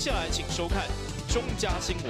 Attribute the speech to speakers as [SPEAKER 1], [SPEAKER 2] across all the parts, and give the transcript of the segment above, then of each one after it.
[SPEAKER 1] 下来请收看中嘉新闻。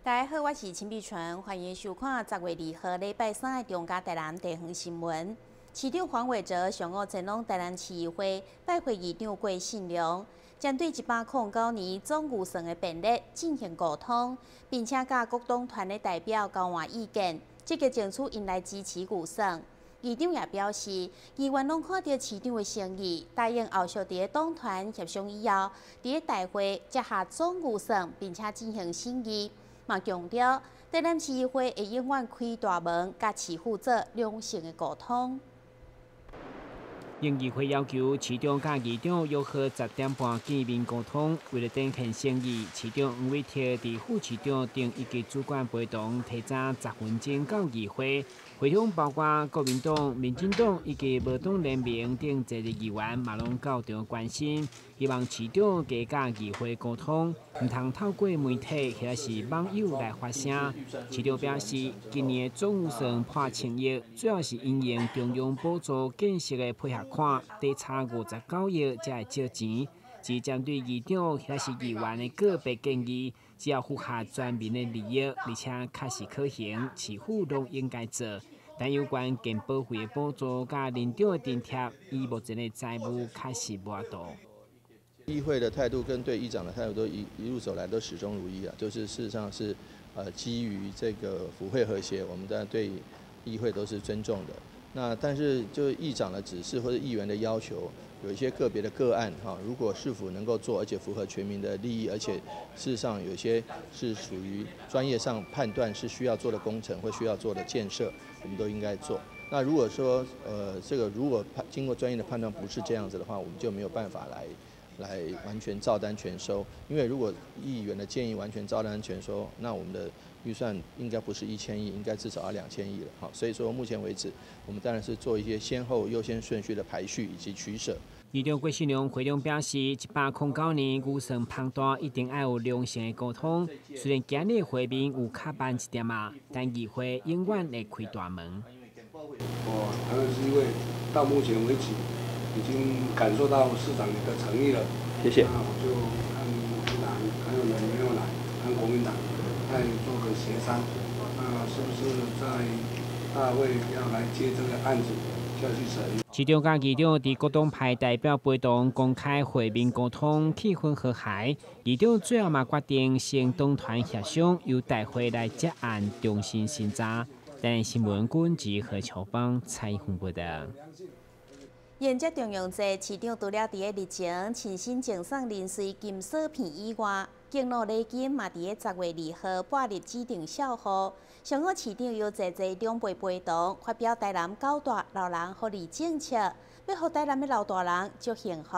[SPEAKER 2] 大家好，我是陈碧纯，欢迎收看10月2号礼拜3的中嘉台南地方新闻。市长黄伟哲上午前往台南市议会拜会议长郭信良，针对109年总预算的编列进行沟通，并且甲各党团的代表交换意见，积极争取因来支持预算。议长也表示，议员拢看到市长的诚意，答应后续伫党团协商以后，伫大会接下总预算，并且进行审议。嘛强调，台南市议会会永远开大门，甲市府做良性的沟通。
[SPEAKER 3] 应议会要求市长甲议长约好10点半见面沟通，为了展现诚意，市长黄伟哲伫副市长等以及主管陪同提早10分钟到议会。会场包括国民党、民进党以及无党联盟等侪个议员，嘛拢到场关心，希望市长加甲议会沟通，唔通透过媒体或者是网友来发声。市长表示，今年的总预算破1000亿，主要是因应中央补助建设的配合款，得差59亿才会少钱。只针对议长或者是议员的个别建议，只要符合全民的利益，而且确实可行，市府都应该做。但有关健保费的补助甲年长的津贴，以目前的债务确实无多。
[SPEAKER 4] 议会的态度跟对议长的态度都一路走来都始终如一啊，就是事实上是基于这个府会和谐，我们当然对议会都是尊重的。那但是就议长的指示或者议员的要求，有一些个别的个案哈，如果是否能够做，而且符合全民的利益，而且事实上有一些是属于专业上判断是需要做的工程或需要做的建设，我们都应该做。那如果说这个如果经过专业的判断不是这样子的话，我们就没有办法来完全照单全收，因为如果议员的建议完全照单全收，那我们的预算应该不是1000亿，应该至少要2000亿了。好，所以说目前为止，我们当然是做一些先后优先顺序的排序以及取舍。
[SPEAKER 3] 议长郭信良会中表示，109年预算庞大，一定要有良性的沟通。虽然今日会面有较慢一点啊，但议会永远会开大门。
[SPEAKER 5] 台南市议会到目前为止，已经感受到市长的诚意了。
[SPEAKER 4] 谢谢。
[SPEAKER 5] 那我就看民党还有人没有来，看国民党再做个协商。那是不是在大会要来接这个案子下去审？
[SPEAKER 3] 市长甲议长伫各党派代表陪同公开会面沟通，气氛和谐。议长最后嘛决定先党团协商，由大会来结案重新审查。但新闻官及何乔邦采访报道。
[SPEAKER 2] 迎接重阳节，市长除了伫个日前亲身赠送零碎金锁片以外，经络礼金嘛伫个10月2号半日指定消耗。上午市长又坐长辈陪同，发表台南9大老人福利政策，要互台南的老大人足幸福。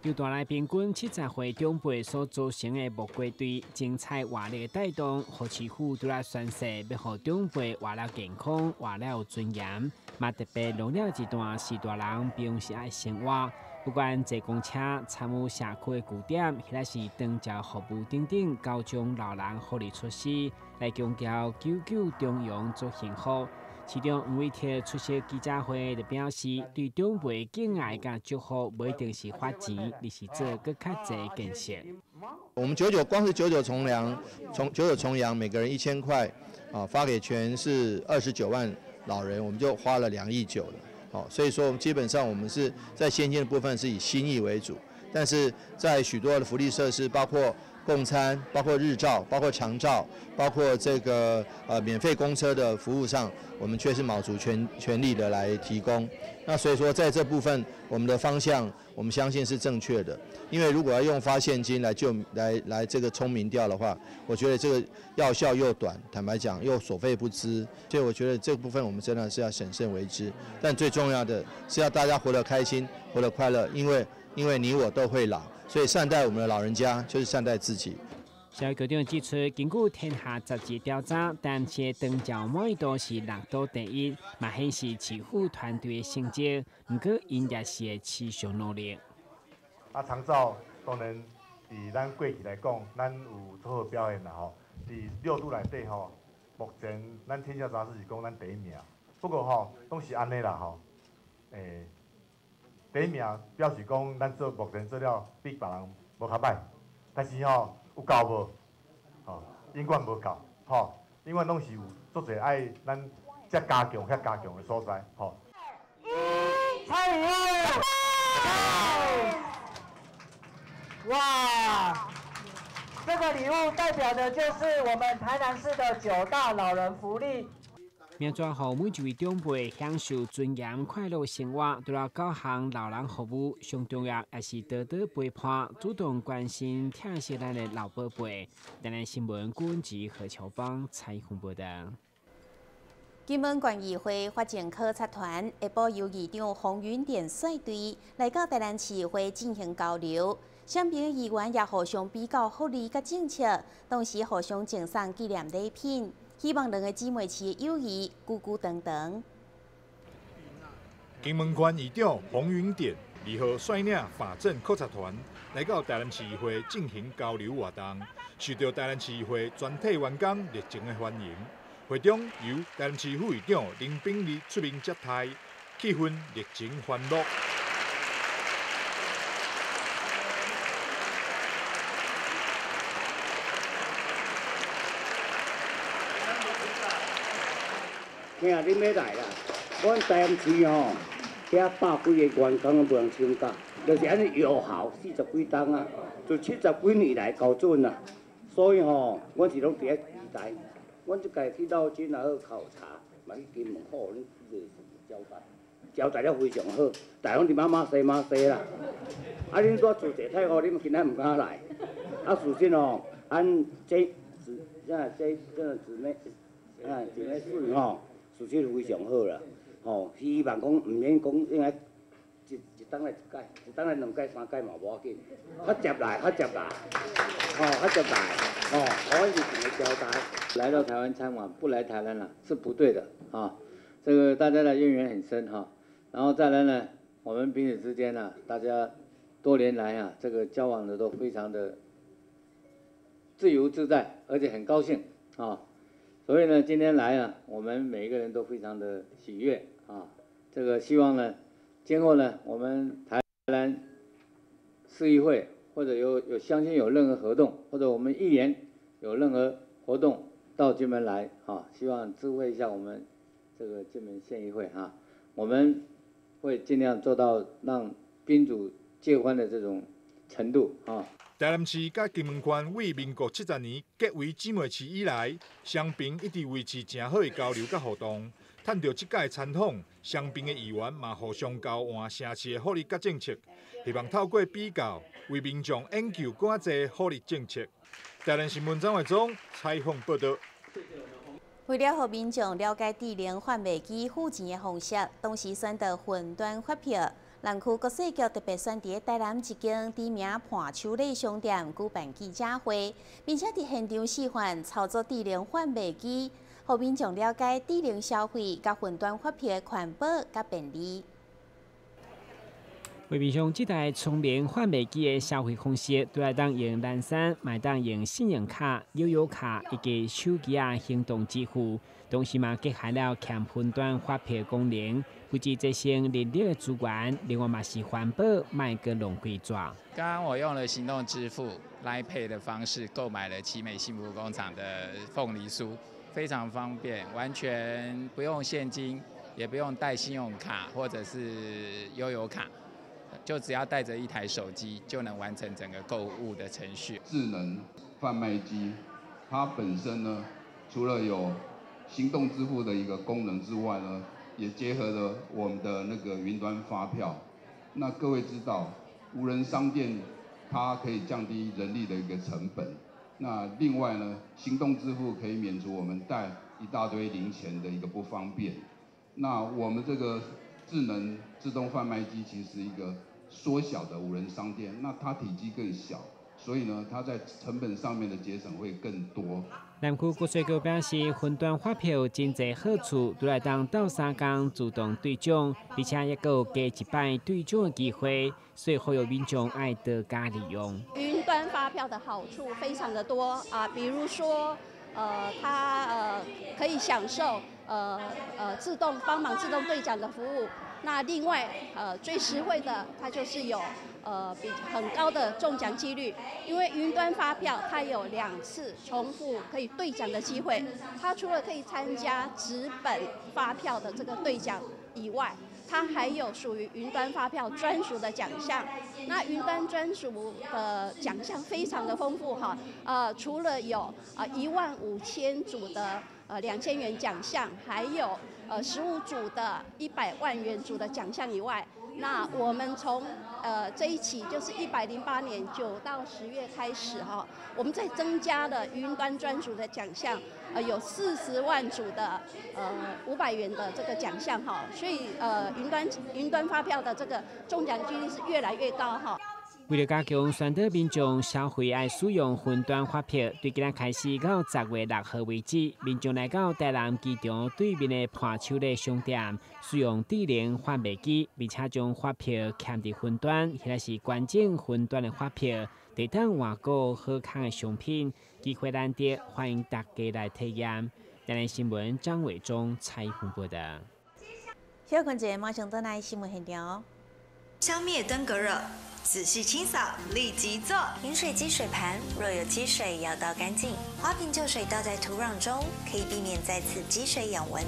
[SPEAKER 3] 由大内平均70岁长辈所组成的木瓜队，精彩活力的带动，和市府拄来宣誓，要互长辈活了健康，活了有尊严。嘛特别录了一段是大人平时爱生活，不管坐公车、参与社区的据点，或者是长照服务等等，高种老人福利措施，来强调99中央做幸福。市长黄伟哲出席记者会，就表示，对长辈敬爱甲祝福，不一定是发钱，而是做更较侪建设。
[SPEAKER 4] 我们光是99重阳，每个人1000块啊，发给全市29万老人，我们就花了2亿9了。好，所以说基本上我们是在先进的部分是以心意为主，但是在许多的福利设施，包括共餐，包括日照，包括长照，包括这个免费公车的服务上，我们却是卯足全力的来提供。那所以说在这部分，我们的方向我们相信是正确的。因为如果要用发现金来这个冲民调的话，我觉得这个药效又短，坦白讲又所费不赀，所以我觉得这部分我们真的是要审慎为之。但最重要的是要大家活得开心，活得快乐，因为你我都会老。所以善待我们的老人家，就是善待自己。
[SPEAKER 3] 消局长指出，根据天下杂志调查，但是长照满意度是6都第一，嘛显示市府团队的成绩。不过，因也是会持续努力。
[SPEAKER 6] 啊，长照当然伫咱过去来讲，咱有做好表现啦吼。伫6都内底吼，目前咱天下杂志是讲咱第1名。不过吼，拢是安尼啦吼，第1名表示讲咱目前做了比别人无较歹，但是吼有够无？吼，永远无够吼，永远拢是有足侪爱咱遮加强的所在吼。
[SPEAKER 7] 蔡宇，哇！这个礼物代表的就是我们台南市的9大老人福利。
[SPEAKER 3] 命专予每一位长辈享受尊严快乐生活，除了9项老人服务，上重要也是多多陪伴，主动关心疼惜咱的老宝贝。台南新闻顾问及何乔邦采访报道。
[SPEAKER 2] 金门县议会发展考察团下晡由议长洪云典率队来到台南市议会进行交流，双边议员也互相比较福利甲政策，同时互相赠送纪念礼品，希望两个姊妹市的友谊久久长长。
[SPEAKER 1] 金门县议长洪云典2号率领法政考察团来到台南市议会进行交流活动，受到台南市议会全体员工热情的欢迎。会中由台南市副议长林炳立出面接待，气氛热情欢乐。
[SPEAKER 8] 听啊，恁要来啦！阮台南市吼，遐100几个员工无人参加，就是安尼友好40几档啊，就70几年来搞准啦。所以吼，阮是拢伫遐期待。阮即届去到真也好考察，嘛去金门好，恁交代了非常好，大家拢伫马西啦。啊，恁拄自济太好，恁今仔毋敢来。啊，事实吼，这姊妹水吼，事实非常好啦。吼，希望讲毋免讲应该一当来1届，一当来2届、3届嘛无要紧，较接来，较接来。我是怎么交代？
[SPEAKER 9] 来到台湾参访，不来台湾了是不对的啊！这个大家的渊源很深哈。然后再来呢，我们彼此之间呢，大家多年来啊，这个交往的都非常的自由自在，而且很高兴啊。所以呢，今天来啊，我们每一个人都非常的喜悦啊。这个希望呢，今后呢，我们台南市议会。或者相信有任何活动，或者我们议员有任何活动到金门来啊，希望知会一下我们这个金门县议会哈，我们会尽量做到让宾主结欢的这种程度啊。
[SPEAKER 1] 台南市甲金门县为民国70年结为姊妹市以来，双边一直维持良好的交流甲互动。趁着这届参访，双边的议员嘛互相交换城市的福利甲政策，希望透过比较，为民众研究更侪福利政策。台南新闻张伟忠采访报道。
[SPEAKER 2] 为了让民众了解智能贩卖机付钱的方式，当时选择云端发票。南区国税局特别选伫台南一间知名伴手礼商店举办记者会，并且伫现场示范操作智能贩卖机，让民众了解智能消费甲云端发票的环保甲便利。
[SPEAKER 3] 为面向这台聪明贩卖机的消费方式，都来当用蓝山，买当用信用卡、悠游卡以及手机行动支付，同时嘛结合了欠云端发票功能，不止节省人力的资源，另外嘛是环保，卖个浪费纸。
[SPEAKER 10] 刚刚我用了行动支付 Line Pay 的方式购买了奇美幸福工厂的凤梨酥，非常方便，完全不用现金，也不用带信用卡或者是悠游卡。就只要带着一台手机，就能完成整个购物的程序。
[SPEAKER 11] 智能贩卖机，它本身呢，除了有行动支付的一个功能之外呢，也结合了我们的那个云端发票。那各位知道，无人商店它可以降低人力的一个成本。那另外呢，行动支付可以免除我们带一大堆零钱的一个不方便。那我们这个智能自动贩卖机其实是一个缩小的无人商店，那它体积更小，所以呢，它在成本上面的节省会更多。
[SPEAKER 3] 南区国税局表示，分段发票真侪好处，都来当斗3工自动兑奖，并且也有加一摆兑奖的机会，所以呼吁民众爱多加利用。
[SPEAKER 12] 云端发票的好处非常的多啊，比如说，它可以享受自动帮忙自动兑奖的服务。那另外最实惠的，它就是有比很高的中奖几率，因为云端发票它有2次重复可以兑奖的机会。它除了可以参加纸本发票的这个兑奖以外，它还有属于云端发票专属的奖项。那云端专属的奖项非常的丰富哈，除了有15000组的2000元奖项，还有15组的100万元组的奖项以外，那我们从这一期就是108年9到10月开始哈，我们再增加了云端专属的奖项，有40万组的500元的这个奖项哈，所以云端发票的这个中奖几率是越来越高哈。
[SPEAKER 3] 为了加强宣导民众消费爱使用云端发票，对今日开始到10月6号为止，民众来到台南机场对面的破手类商店，使用智能贩卖机，并且将发票嵌伫云端，或是关键云端的发票，得当换购好康的商品，机会难得，欢迎大家来体验。台南新闻张伟忠采访报道。
[SPEAKER 2] 小群姐马上倒来新闻现场。
[SPEAKER 13] 消灭登革热。仔细清扫，立即做。饮水机水盘若有积水，要倒干净。花瓶旧水倒在土壤中，可以避免再次积水养蚊。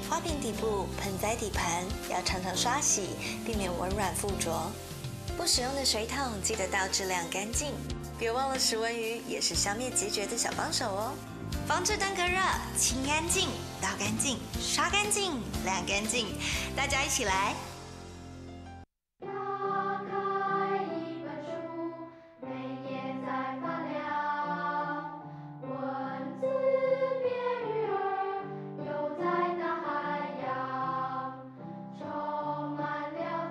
[SPEAKER 13] 花瓶底部、盆栽底盘要常常刷洗，避免蚊卵附着。不使用的水桶记得倒质量干净。别忘了食蚊鱼也是消灭孑孓的小帮手哦。防治登革热，清干净、倒干净、刷干净、晾干净，大家一起来。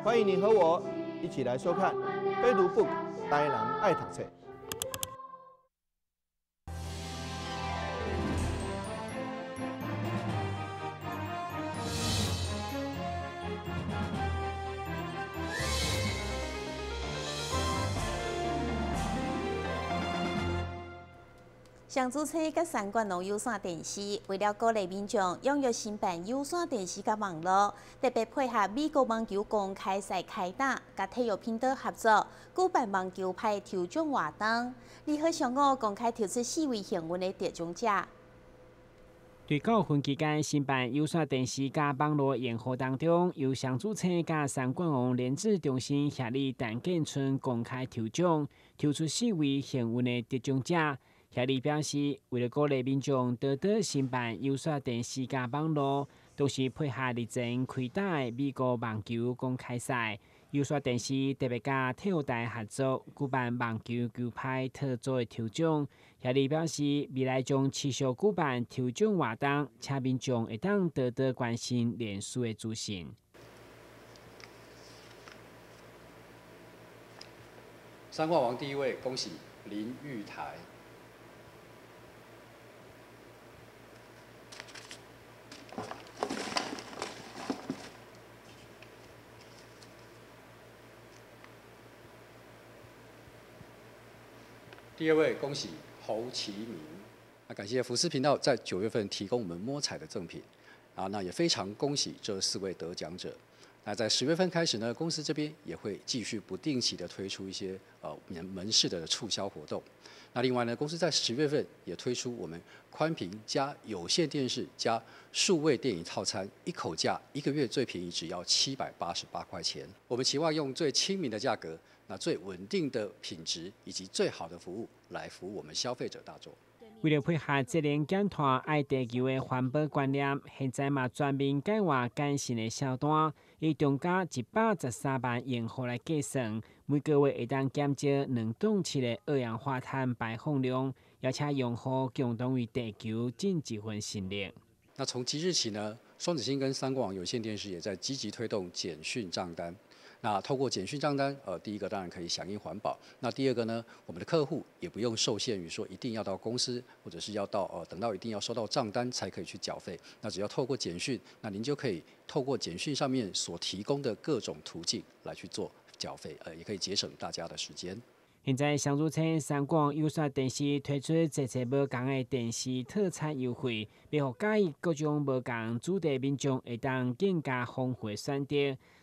[SPEAKER 4] 欢迎您和我一起来收看《飞读 Book》台南爱读册。
[SPEAKER 2] 上主车甲3馆拢有线电视，为了鼓励民众拥有新版有线电视甲网络，特别配合美国网球公开赛开打，甲体育频道合作，举办网球派抽奖活动。2号上午公开抽出4位幸运的得奖者。
[SPEAKER 3] 对9分期间，新版有线电视甲网络演活当中，由上主车甲3馆王联制中心协力陈建春公开抽奖，抽出4位幸运的得奖者。协力表示，为了鼓励民众得到新版有线电视甲网络，同时配合日前开打的美国网球公开赛，有线电视特别甲体育台合作举办网球球拍特做的抽奖。协力表示，未来将持续举办抽奖活动，请民众会当得到关心连续的资讯。
[SPEAKER 14] 3冠王第1位，恭喜林玉台。第2位，恭喜侯其明。感谢福斯频道在9月份提供我们摸彩的赠品，那也非常恭喜这4位得奖者。那在10月份开始呢，公司这边也会继续不定期的推出一些门市的促销活动。那另外呢，公司在10月份也推出我们宽屏加有线电视加数位电影套餐，1口价1个月最便宜只要788块钱。我们期望用最亲民的价格。那最稳定的品质以及最好的服务来服务我们消费者大众。
[SPEAKER 3] 为了配合节能减碳、爱地球的环保观念，现在嘛全面改换改善的销单，以中价113万元户来计算，每个月会当减少2吨7的二氧化碳排放量，邀请用户共同为地球尽一份心力。
[SPEAKER 14] 那从即日起呢，双子星跟3冠网有线电视也在积极推动简讯账单。那透过简讯账单，第一个当然可以响应环保。那第二个呢，我们的客户也不用受限于说一定要到公司，或者是要到等到一定要收到账单才可以去缴费。那只要透过简讯，那您就可以透过简讯上面所提供的各种途径来去做缴费，也可以节省大家的时间。
[SPEAKER 3] 现在上入村三广有线电视推出一切无同的电视特产优惠，要互介意各种无同主题民众会当更加丰富选择。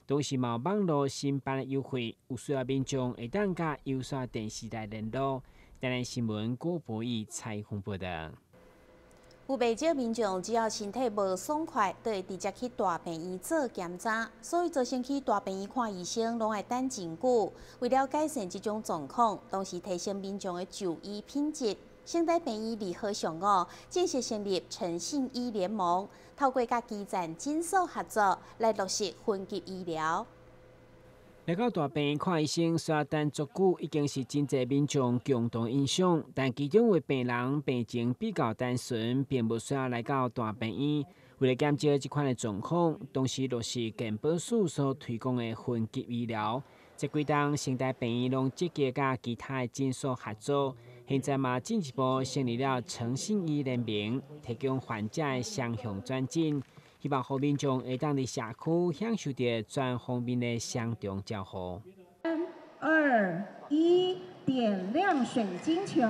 [SPEAKER 3] 同时嘛，网络新办的优惠，有需要民众会当甲有线电视台联络。台南新闻郭博义采访报道。
[SPEAKER 2] 有不少民众只要身体无爽快，就会直接去大病院做检查，所以做先去大病院看医生，拢要等真久。为了改善这种状况，同时提升民众的就医品质，省台病院2号上午正式成立诚信医联盟，透过甲基层诊所合作，来落实分级医疗。
[SPEAKER 3] 来到大病院看医生，需要等足久，已经是真侪民众共同印象。但其中有病人病情比较单纯，并无需要来到大病院。为了减少这款的状况，同时落实健保署所推广的分级医疗。这几档省台病院拢积极甲其他的诊所合作，现在嘛进一步成立了诚信医联盟，提供患者的双向转诊。希望好民众会当伫社区享受到全方面的双重照护。
[SPEAKER 15] 3、2、1，点亮水晶球。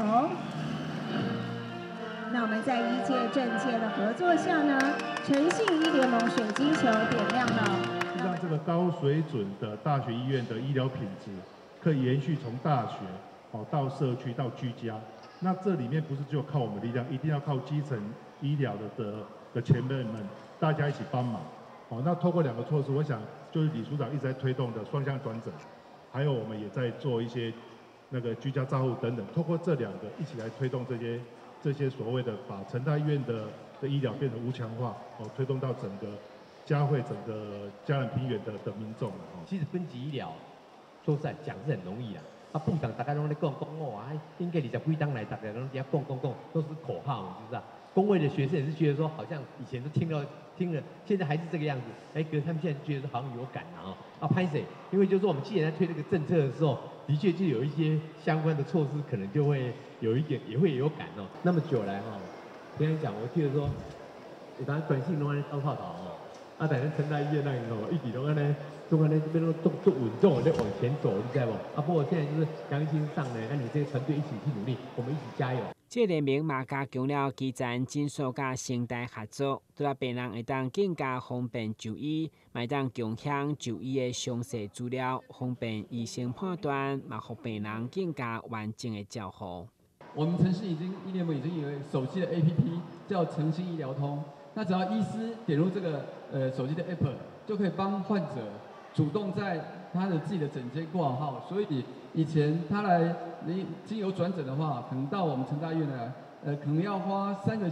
[SPEAKER 15] 那我们在医界、政界的合作下呢，诚信医联盟水晶球点亮了，
[SPEAKER 16] 让这个高水准的大学医院的医疗品质可以延续从大学到社区到居家。那这里面不是只有靠我们力量，一定要靠基层医疗的前辈们。大家一起帮忙，那透过2个措施，我想就是李署长一直在推动的双向转诊，还有我们也在做一些那个居家照护等等，透过这2个一起来推动这些所谓的把成大医院的医疗变成无强化，推动到整个嘉惠整个嘉南平原的民众。
[SPEAKER 17] 其实分级医疗说实在讲是很容易啊，部长大家都在讲应该20几档来，大家都在讲，都是口号，是不是啊？公卫的学生也是觉得说，好像以前都听了，现在还是这个样子。可是他们现在觉得好像有感拍谁？因为就是说我们既然在推这个政策的时候，的确就有一些相关的措施，可能就会有一点也会有感那么久来这样讲，我觉得说，有当短信都在刀炮头但是成大医院那里一直都在中间这边都做稳重的在往前走，你知道不？不过现在就是良心上呢，那你这些团队一起去努力，我们一起加油。
[SPEAKER 3] 这联盟嘛加强了基层诊所甲省台合作，对病人会当更加方便就医，会当共享就医的详细资料，方便医生判断，嘛让病人更加完整的照护。
[SPEAKER 18] 我们诚信医联盟已经有手机的 APP 叫诚信医疗通，那只要医师点入这个手机的 App， 就可以帮患者主动在他的自己的诊间挂号，所以以前他来经由转诊的话，可能到我们成大医院来，可能要花3个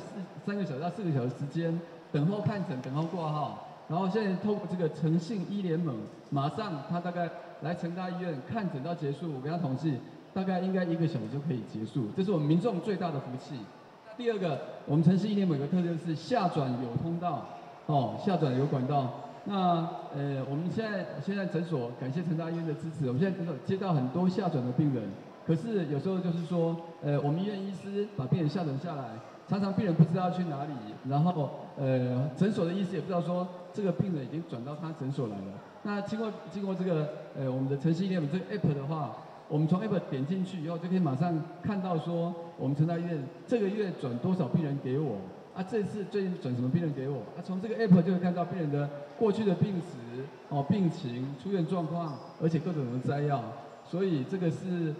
[SPEAKER 18] 小时到4个小时时间等候看诊、等候挂号。然后现在透过这个诚信医联盟，马上他大概来成大医院看诊到结束，我跟他统计，大概应该1个小时就可以结束，这是我们民众最大的福气。第二个，我们诚信医联盟有个特色是下转有通道，下转有管道。那我们现在诊所感谢成大医院的支持，我们现在诊所接到很多下转的病人，可是有时候就是说，我们医院医师把病人下转下来，常常病人不知道要去哪里，然后诊所的医师也不知道说这个病人已经转到他诊所来了。那经过这个我们的诚信医联盟这个 app 的话，我们从 app 点进去以后，就可以马上看到说我们成大医院这个月转多少病人给我。这次最近转什么病人给我？从这个 app 就会看到病人的过去的病史、病情、出院状况，而且各种的摘要。所以这个是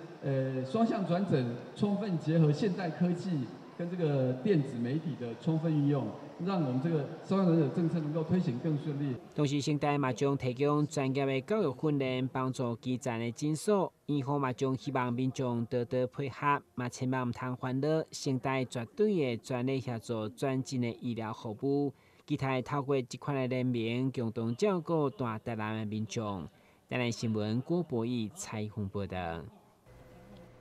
[SPEAKER 18] 双向转诊，充分结合现代科技跟这个电子媒体的充分运用，让我们这个双向转诊政策能够推行更顺利。
[SPEAKER 3] 同时，省台嘛将提供专业的教育训练，帮助基层的诊所。院方嘛将希望民众多多配合，嘛千万唔通烦恼。省台绝对会全力协助转诊的医疗服务，期待透过这款的联盟，共同照顾大台南的民众。台南新闻郭博义采访报道。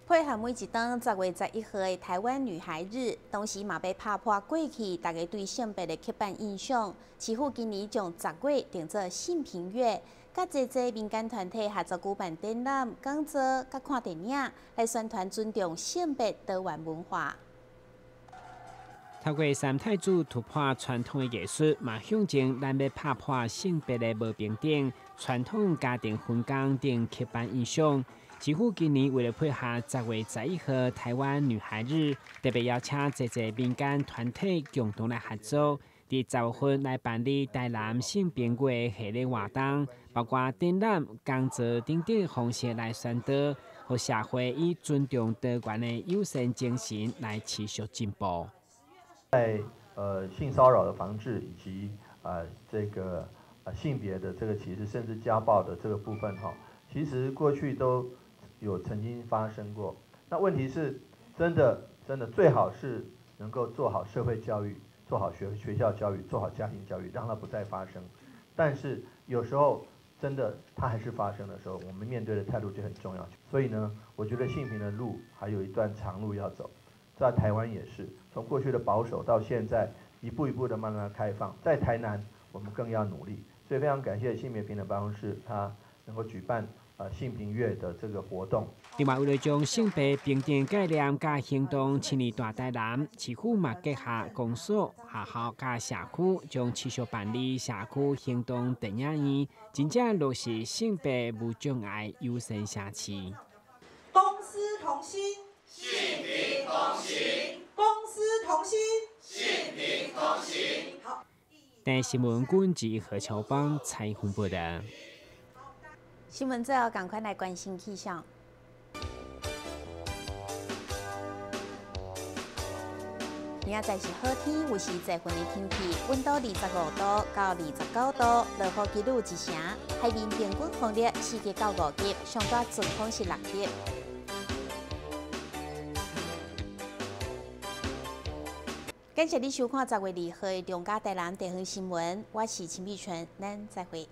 [SPEAKER 2] 配合每一档10月11号的台湾女孩日，同时嘛要打破过去大家对性别的刻板印象。市府今年将10月定做性平月，甲侪民间团体合作举办展览、讲座、甲看电影，来宣传尊重性别多元文化。
[SPEAKER 3] 透过三太子突破传统的艺术，嘛向前咱要打破性别的无平等、传统家庭分工等刻板印象。市府今年为了配合10月11号台湾女孩日，特别邀请侪民间团体共同来合作，伫10月份来办理台南性别月系列活动，包括展览、讲座等等方式来宣导，互社会以尊重多元的友善精神来持续进步。
[SPEAKER 4] 在性骚扰的防治以及性别的这个歧视，甚至家暴的这个部分哈，其实过去都有曾经发生过。那问题是，真的最好是能够做好社会教育，做好学校教育，做好家庭教育，让它不再发生。但是有时候真的它还是发生的时候，我们面对的态度就很重要。所以呢，我觉得性平的路还有一段长路要走。在台湾也是，从过去的保守到现在一步一步的慢慢开放。在台南，我们更要努力。所以非常感谢性别平等办公室，它能够举办性平月的这个活动。
[SPEAKER 3] 另外，为了将性别平等概念甲行动迁移大台南，市府嘛结合公所、学校甲社区，将持续办理社区行动电影院，真正落实性别无障碍友善社区。
[SPEAKER 19] 公私同心。性平同行，公私同心，性平同行。好。
[SPEAKER 3] 台新闻军及何乔邦采访报道。
[SPEAKER 2] 新闻最后赶快来关心气象。明仔载是好天，有时侪份的天气，温度25度到29度，落雨几率1成，海面平均风力4级到5级，上大阵风是6级。感谢你收看10月2号的中嘉台南地方新闻，我是陈碧纯，咱再会。